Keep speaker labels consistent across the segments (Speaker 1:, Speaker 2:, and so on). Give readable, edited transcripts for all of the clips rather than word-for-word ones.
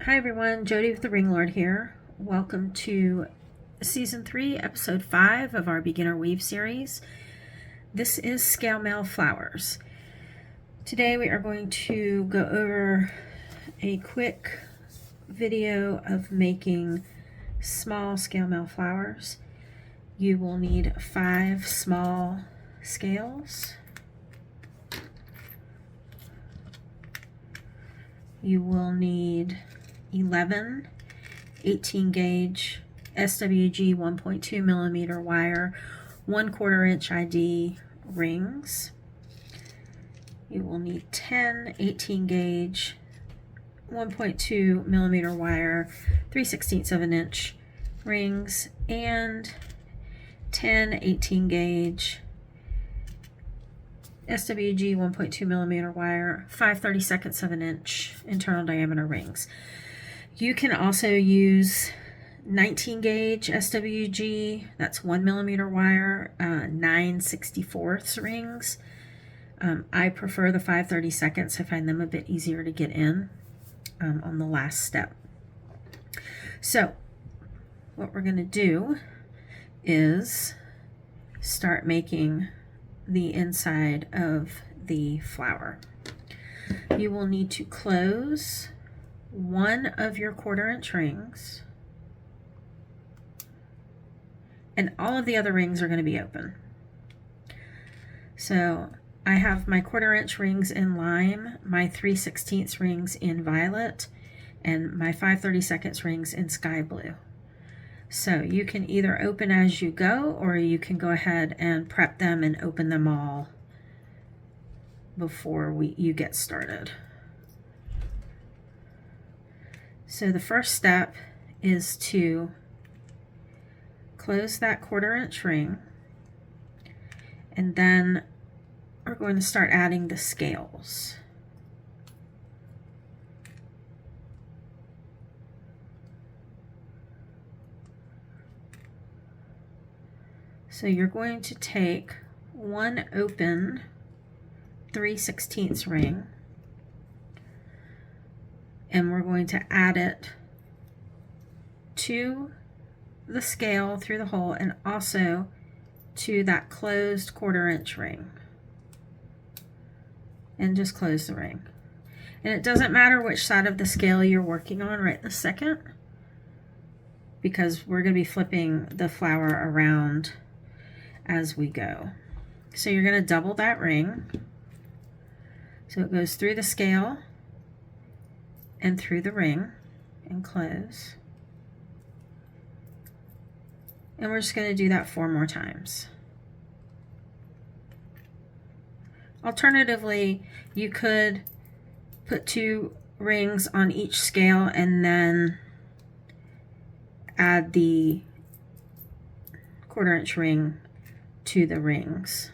Speaker 1: Hi everyone, Jody with the Ring Lord here. Welcome to Season 3, Episode 5 of our Beginner Weave series. This is Scale Mail Flowers. Today we are going to go over a quick video of making small scale mail flowers. You will need 5 small scales. You will need 11 18 gauge SWG 1.2 millimeter wire 1/4 inch ID rings. You will need 10 18 gauge 1.2 millimeter wire 3/16 of an inch rings and 10 18 gauge SWG 1.2 millimeter wire 5/32 of an inch internal diameter rings. You can also use 19 gauge SWG, that's 1 millimeter wire, 9/64 rings. I prefer the 5/32. I find them a bit easier to get in on the last step. So what we're going to do is start making the inside of the flower. You will need to close one of your 1/4 inch rings, and all of the other rings are going to be open. So I have my 1/4 inch rings in lime, my 3/16 rings in violet, and my 5/32 rings in sky blue. So you can either open as you go, or you can go ahead and prep them and open them all before you get started. So the first step is to close that 1/4 inch ring, and then we're going to start adding the scales. So you're going to take one open 3/16 ring, and we're going to add it to the scale through the hole and also to that closed 1/4 inch ring, and just close the ring. And it doesn't matter which side of the scale you're working on right this second, because we're going to be flipping the flower around as we go. So you're going to double that ring, so it goes through the scale and through the ring and close. And we're just going to do that 4 more times. Alternatively, you could put 2 rings on each scale and then add the 1/4 inch ring to the rings.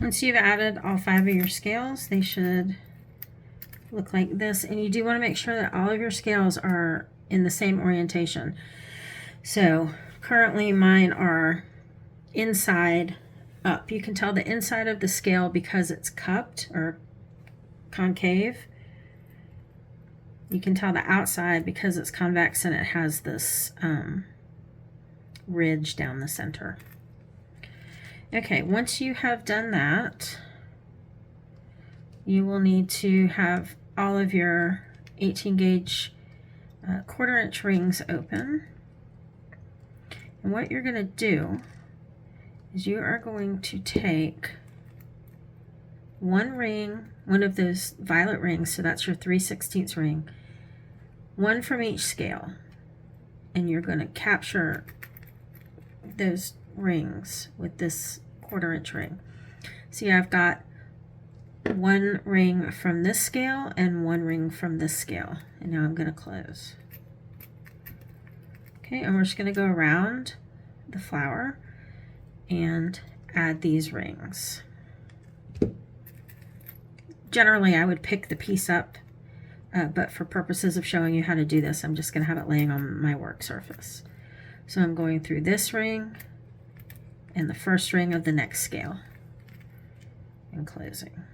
Speaker 1: Once you've added all 5 of your scales, they should look like this. And you do want to make sure that all of your scales are in the same orientation. So currently mine are inside up. You can tell the inside of the scale because it's cupped or concave. You can tell the outside because it's convex and it has this ridge down the center. Okay, once you have done that, you will need to have all of your 18 gauge 1/4 inch rings open. And what you're going to do is you are going to take one ring, one of those violet rings, so that's your 3/16 ring, one from each scale, and you're going to capture those rings with this 1/4 inch ring. See, I've got one ring from this scale and one ring from this scale. And now I'm going to close. Okay, and we're just going to go around the flower and add these rings. Generally, I would pick the piece up, but for purposes of showing you how to do this, I'm just going to have it laying on my work surface. So I'm going through this ring and the first ring of the next scale and closing.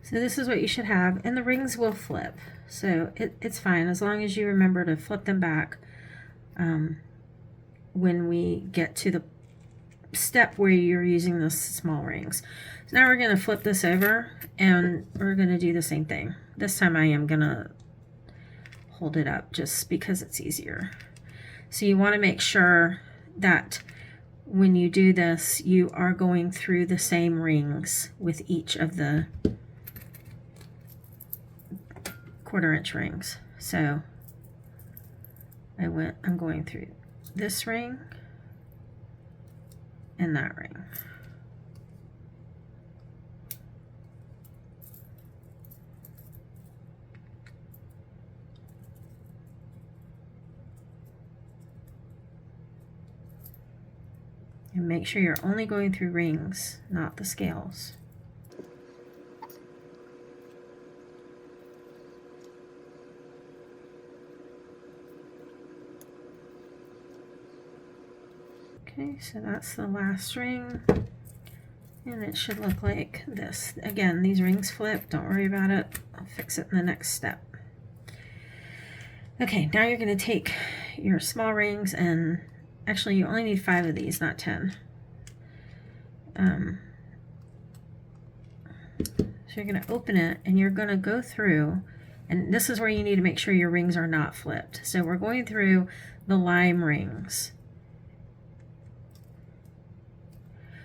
Speaker 1: So this is what you should have, and the rings will flip, so it's fine as long as you remember to flip them back when we get to the step where you're using the small rings. So now we're going to flip this over and we're going to do the same thing. This time I am going to hold it up just because it's easier. So you want to make sure that when you do this, you are going through the same rings with each of the 1/4 inch rings. So I'm going through this ring and that ring. And make sure you're only going through rings, not the scales. Okay, so that's the last ring, and it should look like this. Again, these rings flip, don't worry about it. I'll fix it in the next step. Okay, now you're going to take your small rings, and actually you only need 5 of these, not 10. So you're going to open it, and you're going to go through, and this is where you need to make sure your rings are not flipped. So we're going through the lime rings.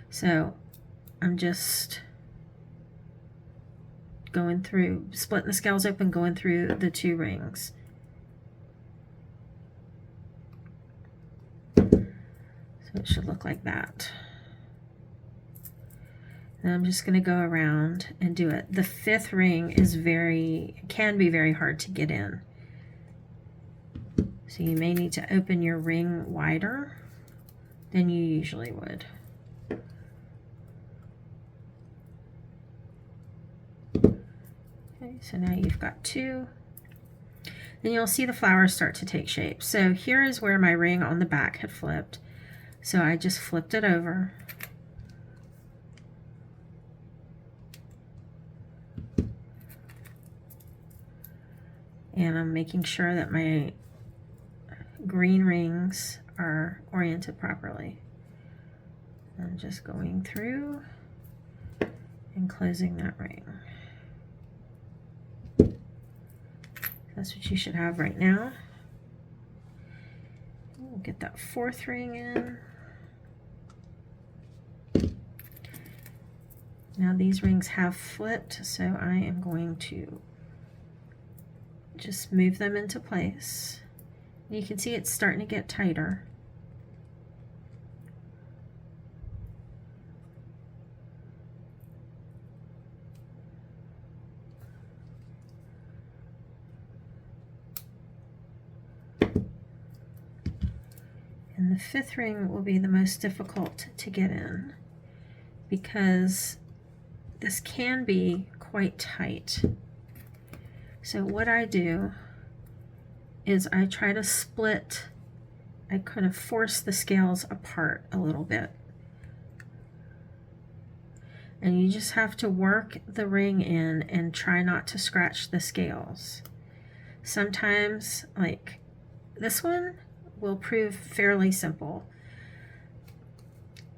Speaker 1: So I'm just going through, splitting the scales open, going through the 2 rings. So it should look like that. And I'm just going to go around and do it. The 5th ring is can be very hard to get in. So you may need to open your ring wider than you usually would. Okay, so now you've got 2. Then you'll see the flowers start to take shape. So here is where my ring on the back had flipped. So I just flipped it over. And I'm making sure that my green rings are oriented properly. I'm just going through and closing that ring. That's what you should have right now. We'll get that 4th ring in. Now these rings have flipped, so I am going to just move them into place. You can see it's starting to get tighter. And the 5th ring will be the most difficult to get in because this can be quite tight. So what I do is I try to split, I kind of force the scales apart a little bit. And you just have to work the ring in and try not to scratch the scales. Sometimes, like this one, will prove fairly simple.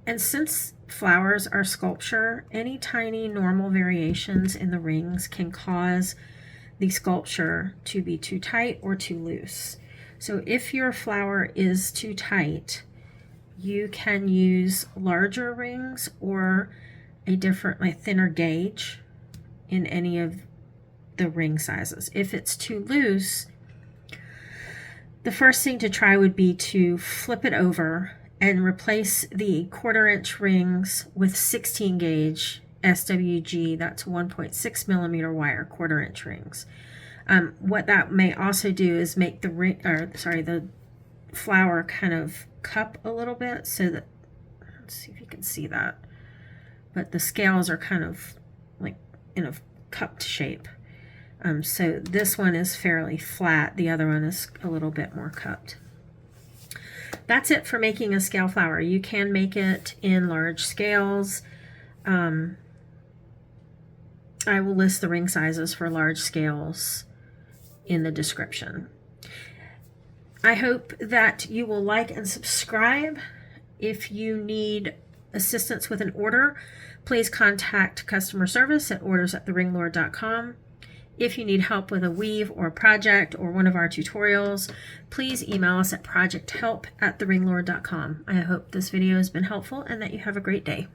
Speaker 1: And since flowers are sculpture, any tiny normal variations in the rings can cause the sculpture to be too tight or too loose. So if your flower is too tight, you can use larger rings or a different, like thinner gauge in any of the ring sizes. If it's too loose, the first thing to try would be to flip it over and replace the 1/4 inch rings with 16 gauge SWG, that's 1.6 millimeter wire 1/4 inch rings. What that may also do is make the the flower kind of cup a little bit, so that, let's see if you can see that, but the scales are kind of like in a cupped shape. So this one is fairly flat, the other one is a little bit more cupped. That's it for making a scale flower. You can make it in large scales. I will list the ring sizes for large scales in the description. I hope that you will like and subscribe. If you need assistance with an order, please contact customer service at orders@TheRingLord.com. If you need help with a weave or a project or one of our tutorials, please email us at projecthelp@TheRingLord.com. I hope this video has been helpful and that you have a great day.